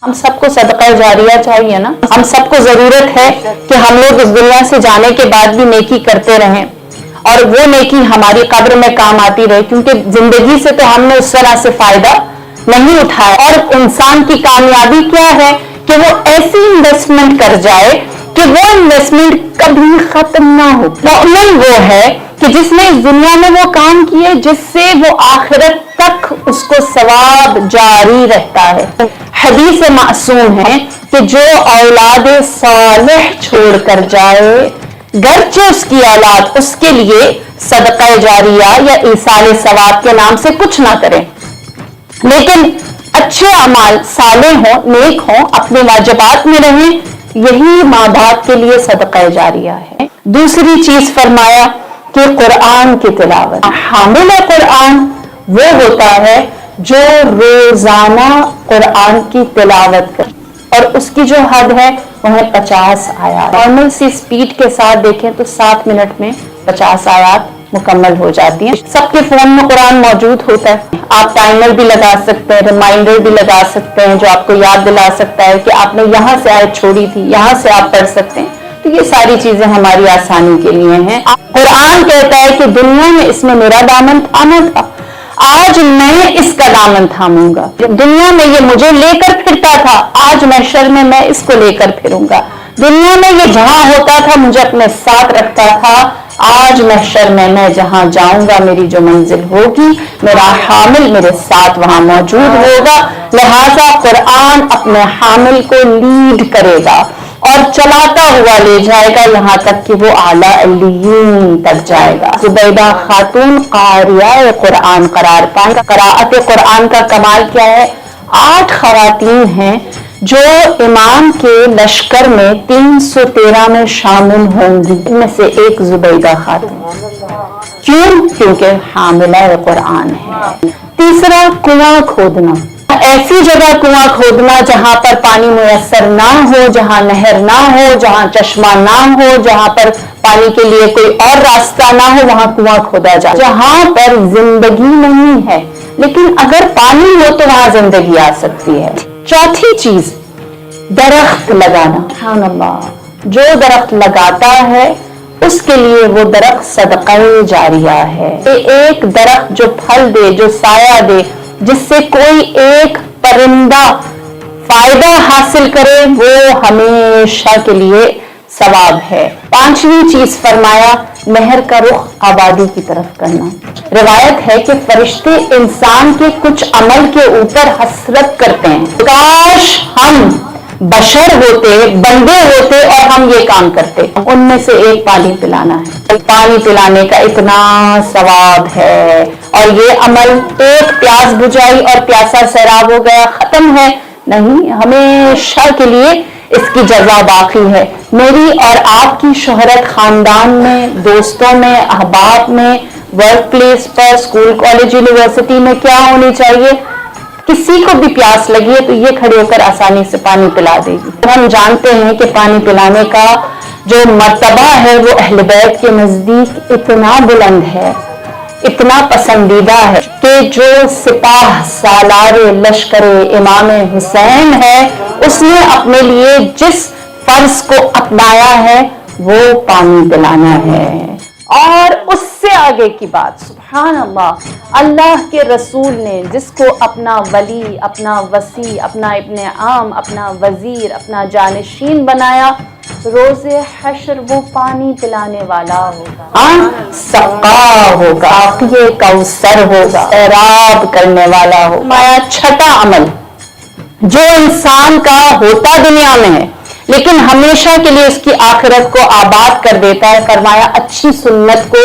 ہم سب کو صدقہ جاریہ چاہیے نا. ہم سب کو ضرورت ہے کہ ہم لوگ اس دنیا سے جانے کے بعد بھی نیکی کرتے رہیں اور وہ نیکی ہماری قبر میں کام آتی رہے، کیونکہ زندگی سے تو ہم نے اس طرح سے فائدہ نہیں اٹھایا. اور انسان کی کامیابی کیا ہے کہ وہ ایسی انویسٹمنٹ کر جائے کہ وہ انویسٹمنٹ کبھی ختم نہ ہو. مؤمن وہ ہے کہ جس نے اس دنیا میں وہ کام کیے جس سے وہ آخرت تک اس کو ثواب جاری رہتا ہے. حدیث معصوم ہے کہ جو اولاد صالح چھوڑ کر جائے گرچہ اس کی اولاد اس کے لیے صدقہ جاریہ یا ایصال ثواب کے نام سے کچھ نہ کریں، لیکن اچھے اعمال صالح ہوں، نیک ہوں، اپنے واجبات میں رہیں، یہی ماں باپ کے لیے صدقہ جاریہ ہے. دوسری چیز فرمایا کہ قرآن کی تلاوت. حامل قرآن وہ ہوتا ہے جو روزانہ قرآن کی تلاوت کرے، اور اس کی جو حد ہے وہ ہے 50 آیات. نارمل سی سپیڈ کے ساتھ دیکھیں تو 7 منٹ میں 50 آیات مکمل ہو جاتی ہیں. سب کے فون میں قرآن موجود ہوتا ہے. آپ ٹائمر بھی لگا سکتے ہیں، ریمائنڈر بھی لگا سکتے ہیں جو آپ کو یاد دلا سکتا ہے کہ آپ نے یہاں سے آیت چھوڑی تھی، یہاں سے آپ پڑھ سکتے ہیں. تو یہ ساری چیزیں ہماری آسانی کے لیے ہیں. قرآن کہتا ہے کہ دنیا میں اس میں میرا دامن تھاما تھا، آج میں اس کا دامن تھاموں گا. دنیا میں یہ مجھے لے کر پھرتا تھا، آج محشر میں میں اس کو لے کر پھروں گا. دنیا میں یہ جہاں ہوتا تھا مجھے اپنے ساتھ رکھتا تھا، آج محشر میں میں جہاں جاؤں گا میری جو منزل ہوگی میرا حامل میرے ساتھ وہاں موجود ہوگا. لہذا قرآن اپنے حامل کو لیڈ کرے گا اور چلاتا ہوا لے جائے گا یہاں تک کہ وہ اعلیٰ علیین تک جائے گا. زبیدہ خاتون قاریہ قرآن قرار پائیں. قراءت قرآن کا کمال کیا ہے؟ 8 خواتین ہیں جو امام کے لشکر میں 313 میں شامل ہوں گی، ان میں سے ایک زبیدہ خاتون. کیوں؟ کیونکہ حاملہ قرآن ہے. تیسرا کنواں کھودنا. ایسی جگہ کنواں کھودنا جہاں پر پانی میسر نہ ہو، جہاں نہر نہ ہو، جہاں چشمہ نہ ہو، جہاں پر پانی کے لیے کوئی اور راستہ نہ ہو، وہاں کنواں کھودا جائے. جہاں پر زندگی نہیں ہے لیکن اگر پانی ہو تو وہاں زندگی آ سکتی ہے. چوتھی چیز درخت لگانا. سبحان اللہ، جو درخت لگاتا ہے اس کے لیے وہ درخت صدقہ جاریہ ہے. ایک درخت جو پھل دے، جو سایہ دے، جس سے کوئی ایک پرندہ فائدہ حاصل کرے، وہ ہمیشہ کے لیے ثواب ہے. 5ویں چیز فرمایا نہر کا رخ آبادی کی طرف کرنا. روایت ہے کہ فرشتے انسان کے کچھ عمل کے اوپر حسرت کرتے ہیں، کاش ہم بشر ہوتے، بندے ہوتے اور ہم یہ کام کرتے. ان میں سے ایک پانی پلانا ہے. پانی پلانے کا اتنا ثواب ہے، اور یہ عمل ایک پیاس بجھائی اور پیاسا سیراب ہو گیا ختم ہے نہیں، ہمیشہ کے لیے اس کی جزا باقی ہے. میری اور آپ کی شہرت خاندان میں، دوستوں میں، احباب میں، ورک پلیس پر، اسکول کالج یونیورسٹی میں کیا ہونی چاہیے؟ کسی کو بھی پیاس لگی ہے تو یہ کھڑے ہو کر آسانی سے پانی پلا دے گی. ہم جانتے ہیں کہ پانی پلانے کا جو مرتبہ ہے وہ اہل بیت کے نزدیک اتنا بلند ہے، اتنا پسندیدہ ہے کہ جو سپاہ سالار لشکر امام حسین ہے اس نے اپنے لیے جس فرض کو اپنایا ہے وہ پانی پلانا ہے. اور اس سے آگے کی بات سبحان اللہ، اللہ کے رسول نے جس کو اپنا ولی، اپنا وصی، اپنا ابن عام، اپنا وزیر، اپنا جانشین بنایا، روز حشر وہ پانی پلانے والا ہوگا، سقا ہوگا، ساقی کوثر ہوگا، سیراب کرنے والا ہوگا. 6واں عمل جو انسان کا ہوتا دنیا میں ہے لیکن ہمیشہ کے لیے اس کی آخرت کو آباد کر دیتا ہے، فرمایا اچھی سنت کو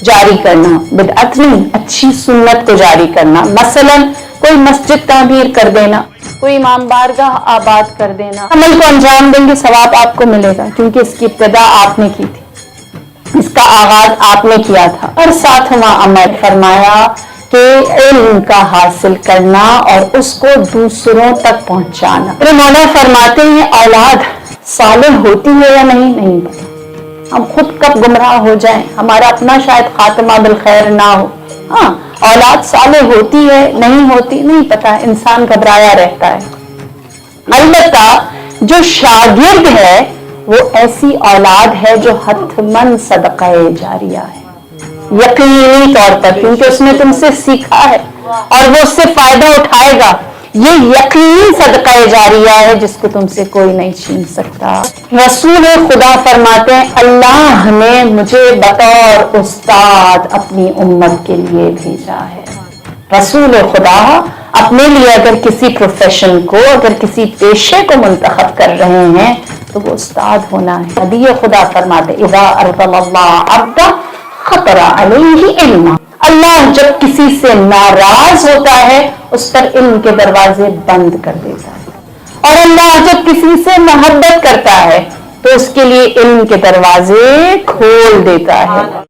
جاری کرنا. بدعت نہیں، اچھی سنت کو جاری کرنا. مثلا کوئی مسجد تعمیر کر دینا، کوئی امام بارگاہ آباد کر دینا. عمل کو انجام دیں گے ثواب آپ کو ملے گا کیونکہ اس کی ابتدا آپ نے کی تھی، اس کا آغاز آپ نے کیا تھا. اور 7واں عمل فرمایا کہ علم کا حاصل کرنا اور اس کو دوسروں تک پہنچانا. میرے مولا فرماتے ہیں اولاد صالح ہوتی ہے یا نہیں پتا. ہم خود کب گمراہ ہو جائیں، ہمارا اپنا شاید خاتمہ بالخیر نہ ہو. ہاں، اولاد صالح ہوتی ہے نہیں ہوتی نہیں پتا، انسان گھبرایا رہتا ہے. البتہ جو شاگرد ہے وہ ایسی اولاد ہے جو حتمن صدقہ جاریہ ہے، یقینی طور پر، کیونکہ اس نے تم سے سیکھا ہے اور وہ اس سے فائدہ اٹھائے گا۔ یہ یقینی صدقہ جاریہ ہے جس کو تم سے کوئی نہیں چھین سکتا۔ رسول خدا فرماتے ہیں اللہ نے مجھے بطور استاد اپنی امت کے لیے بھیجا ہے۔ رسول خدا اپنے لیے اگر کسی پروفیشن کو، اگر کسی پیشے کو منتخب کر رہے ہیں تو وہ استاد ہونا ہے۔ نبی خدا فرماتے اذا ارضى الله عبدا خطر علیہ علم، اللہ جب کسی سے ناراض ہوتا ہے اس پر علم کے دروازے بند کر دیتا ہے، اور اللہ جب کسی سے محبت کرتا ہے تو اس کے لیے علم کے دروازے کھول دیتا ہے۔